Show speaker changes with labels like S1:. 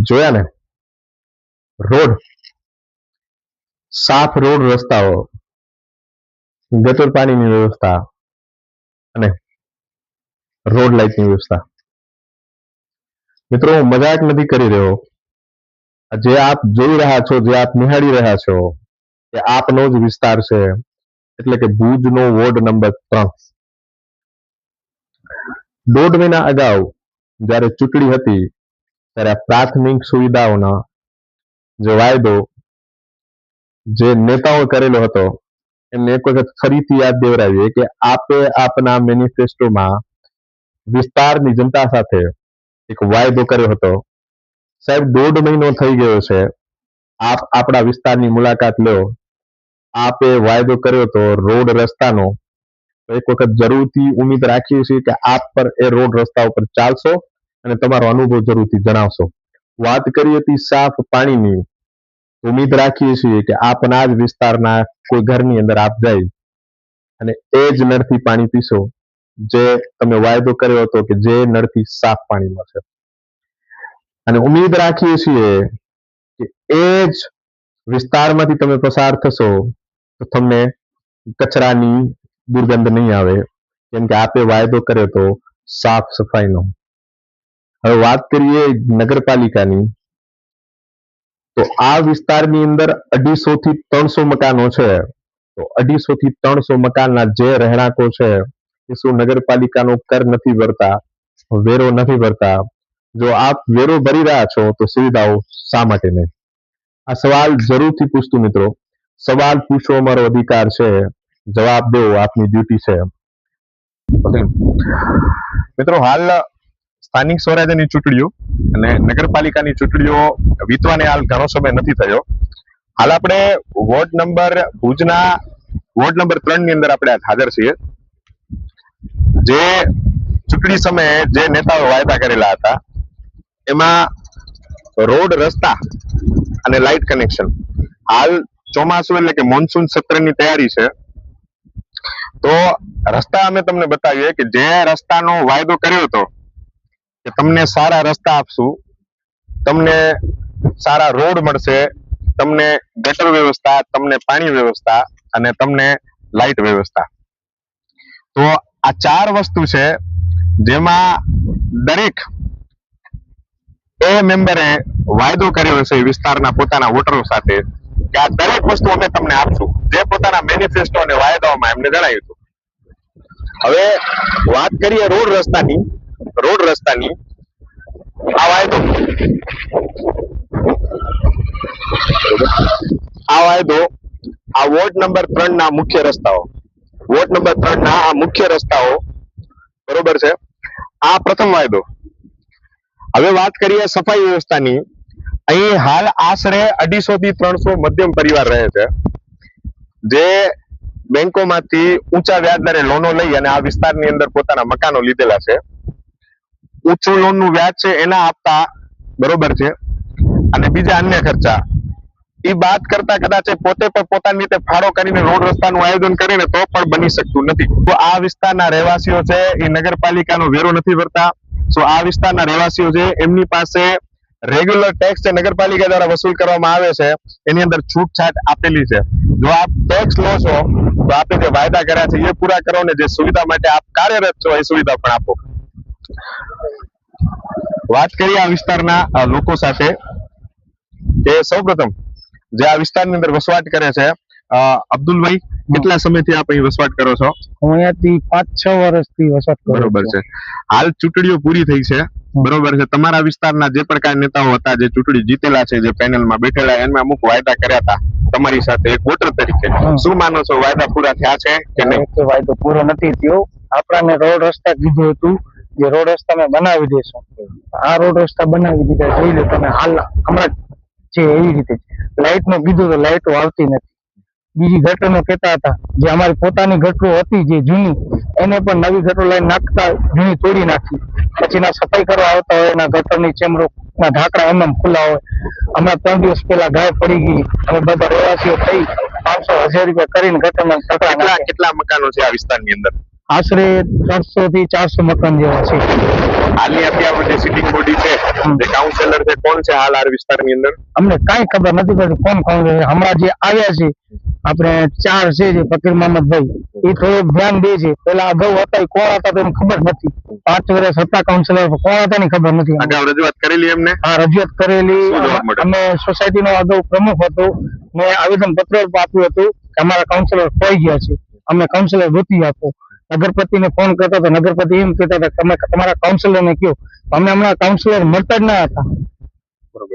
S1: જોયા ને, રોડ, સાફ રોડ, રસ્તાઓ, ગટર પાણીની વ્યવસ્થા અને રોડ લાઇટની વ્યવસ્થા. મિત્રો, હું મજાક નથી કરી રહ્યો. જે આપ જોઈ રહ્યા છો, જે આપ નિહાળી રહ્યા છો, એ આપનો જ વિસ્તાર છે, એટલે કે ભુજનો વોર્ડ નંબર 3. 1.5 મહિના અગાઉ જ્યારે ચૂંટણી હતી ત્યારે પ્રાથમિક સુવિધાઓના જે વાયદો જે નેતાઓ કરેલો હતો એમને એક વખત ફરીથી યાદ દેવરાવીએ કે આપે આપના મેનિફેસ્ટોમાં વિસ્તારની જનતા સાથે એક વાયદો કર્યો હતો. સાહેબ, 1.5 મહિનો થઈ ગયો છે. આપ આપણા વિસ્તારની મુલાકાત લો. આપે વાયદો કર્યો તો રોડ રસ્તાનો, એક વખત જરૂરથી ઉમ્મીદ રાખીએ છીએ કે આપ પર એ રોડ રસ્તા ઉપર ચાલશો અને તમારો અનુભવ જરૂરથી જણાવશો. વાત કરી હતી સાફ પાણીની. ઉમ્મીદ રાખીએ છીએ કે આપના જ વિસ્તારના કોઈ ઘરની અંદર આપ જઈ અને એ જ નળથી પાણી પીશો જે તમે વાયદો કર્યો હતો કે જે નળથી સાફ પાણી મળશે. અને ઉમ્મીદ રાખીએ છીએ કે એ જ વિસ્તારમાંથી તમે પસાર થશો તો તમને કચરાની દુર્ગંધ નહીં આવે, કેમ કે આપે વાયદો કર્યો તો સાફ સફાઈનો. હવે વાત કરીએ નગરપાલિકાની, તો આ વિસ્તારની અંદર 250 થી 300 મકાનો છે. તો 250 થી 300 મકાનના જે રહેણાંકો છે એ શું નગરપાલિકાનો કર નથી ભરતા, વેરો નથી ભરતા? જો આપ વેરો ભરી રહ્યા છો તો સુવિધાઓ શા માટે નહીં? આ સવાલ જરૂરથી પૂછતું મિત્રો. સવાલ પૂછવો અમારો અધિકાર છે, જવાબ દેવો આપની ડ્યુટી છે. મિત્રો, હાલ સ્થાનિક સ્વરાજ્યની ચૂંટણીઓ અને નગરપાલિકાની ચૂંટણીઓ વીતવાને હાલ ઘણો સમય નથી થયો. હાલ આપણે ભુજના વોર્ડ નંબર 3 ની અંદર આપણે હાજર છીએ. જે ચૂંટણી સમયે જે નેતાઓ વાયદા કરેલા હતા એમાં રોડ, રસ્તા અને લાઇટ કનેક્શન. હાલ ચોમાસું એટલે કે મોન્સૂન સત્રની તૈયારી છે, તો રસ્તા અમે તમને બતાવીએ કે જે રસ્તાનો વાયદો કર્યો હતો કે તમને સારા રસ્તા આપશું, તમને સારા રોડ મળશે, તમને ગટર વ્યવસ્થા, તમને પાણી વ્યવસ્થા અને તમને લાઇટ વ્યવસ્થા. તો આ 4 વસ્તુ છે જેમાં દરેક એ મેમ્બરે વાયદો કર્યો છે વિસ્તારના પોતાના વોટરો સાથે કે આ દરેક વસ્તુ અમે તમને આપશું, જે પોતાના મેનિફેસ્ટો અને વાયદાઓમાં એમને જણાવ્યું હતું. હવે વાત કરીએ રોડ રસ્તાની. આ વાયદો આ વોર્ડ નંબર 3 ના મુખ્ય રસ્તાઓ, બરોબર છે. આ પ્રથમ વાયદો. હવે વાત કરીએ સફાઈ વ્યવસ્થાની. અહીં હાલ આશરે 250 થી 300 મધ્યમ પરિવાર રહે છે, જે બેંકોમાંથી ઊંચા વ્યાજદરે લોનો લઈ અને આ વિસ્તારની અંદર પોતાના મકાનો લીધેલા છે. ઊંચું લોનનું વ્યાજ છે એના આપતા, બરોબર છે, અને બીજા અન્ય ખર્ચા એ બાદ કરતા કદાચ પોતે પણ પોતાની રીતે ફાળો કરીને રોડ રસ્તાનું આયોજન કરીને તો પણ બની શકતું નથી. તો આ વિસ્તારના રહેવાસીઓ છે એ નગરપાલિકાનો વેરો નથી ભરતા. તો આ વિસ્તારના રહેવાસીઓ છે એમની પાસે રેગ્યુલર ટેક્સ જે નગરપાલિકા દ્વારા વસૂલ કરવામાં આવે છે એની અંદર છૂટછાટ આપેલી છે. જો આપ ટેક્સ લો છો તો આપે જે વાયદા કર્યા છે એ પૂરા કરો ને જે સુવિધા માટે આપ કાર્યરત છો એ સુવિધા પણ આપો. વાત કરીએ આ વિસ્તારના લોકો સાથે, કે સૌપ્રથમ જે આ વિસ્તારની અંદર વસવાટ કરે છે, અબ્દુલભાઈ, કેટલા સમયથી આપ અહીં વસવાટ કરો છો?
S2: હું અહીંયાથી 5-6 વર્ષથી વસવાટ કરું છું.
S1: બરોબર છે. હાલ ચૂંટણીઓ પૂરી થઈ છે, બરોબર છે. તમારા વિસ્તારના જે પણ કાંઈ નેતાઓ હતા જે ચૂંટણી જીતેલા છે, જે પેનલમાં બેઠેલા, એમાં અમુક વાયદા કર્યા હતા તમારી સાથે એક વોટર તરીકે, શું માનો છો વાયદા પૂરા થયા છે કે નહીં?
S2: વાયદો પૂરો નથી થયો. આપણાને રોડ રસ્તા કીધું હતું જે રોડ રસ્તા અમે બનાવી દઈશું. આ રોડ રસ્તા બનાવી દીધા, જોઈ લો તમે હાલ હમણાં છે એવી રીતે. લાઇટ નું કીધું તો લાઇટો આવતી નથી. બીજી ગટર નો કહેતા હતા, જે અમારી પોતાની ગટરો હતી જે જૂની, એને પણ નવી ગટરો લઈને નાખતા જૂની તોડી નાખી. પછી ના સફાઈ કરવા આવતા હોય એના ગટરની ચેમ્બરો ના ઢાંકણા એમ ખુલ્લા હોય. હમણાં 3 દિવસ પહેલા ગાય પડી ગઈ. અમે બધા રહેવાસીઓ થઈ 500-1000 રૂપિયા કરીને ગટરના ઢાંકણા.
S1: કેટલા મકાનો છે આ વિસ્તારની અંદર?
S2: આશરે 300 થી 400 મકાન જેવા છે.
S1: હાલની અત્યારે જે સિટિંગ બોડી છે જે કાઉન્સિલર છે કોણ છે હાલ આ વિસ્તારની અંદર?
S2: અમને કાંઈ ખબર નથી પડતી કોણ કોણ છે. હમણાં જે આવ્યા છે આપણે 4 છે જે ફકીર મહમદભાઈ, એ થોડુંક ધ્યાન દે છે. પેલા અગાઉ હતા એ કોણ હતા તો એને ખબર નથી. 5 વર્ષ હતા કાઉન્સિલર, કોણ હતા ની ખબર નથી.
S1: અગાઉ રજૂઆત કરેલી એમને?
S2: હા, રજૂઆત કરેલી.
S1: શું જવાબ મળ્યો?
S2: અમે સોસાયટી નો અગાઉ પ્રમુખ હતો, મેં આવેદન પત્ર આપ્યું હતું કે અમારા કાઉન્સિલર ખોઈ ગયા છે, અમને કાઉન્સિલર ગોતી આપો. નગરપતિને ફોન કરતા તો નગરપતિ એમ કહેતા હતા તમે તમારા કાઉન્સિલર ને કહો. અમે હમણાં કાઉન્સિલર મળતા જ ના હતા.
S1: બરોબર.